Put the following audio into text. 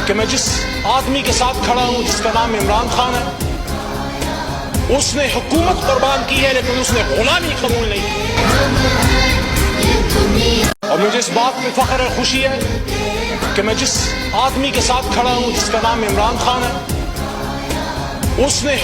कि मैं जिस आदमी के साथ खड़ा हूं जिसका नाम इमरान खान है, उसने हुकूमत कुर्बान की है लेकिन उसने गुलामी कबूल नहीं की। और मुझे इस बात में फख्र है, खुशी है कि मैं जिस आदमी के साथ खड़ा हूं जिसका नाम इमरान खान है, उसने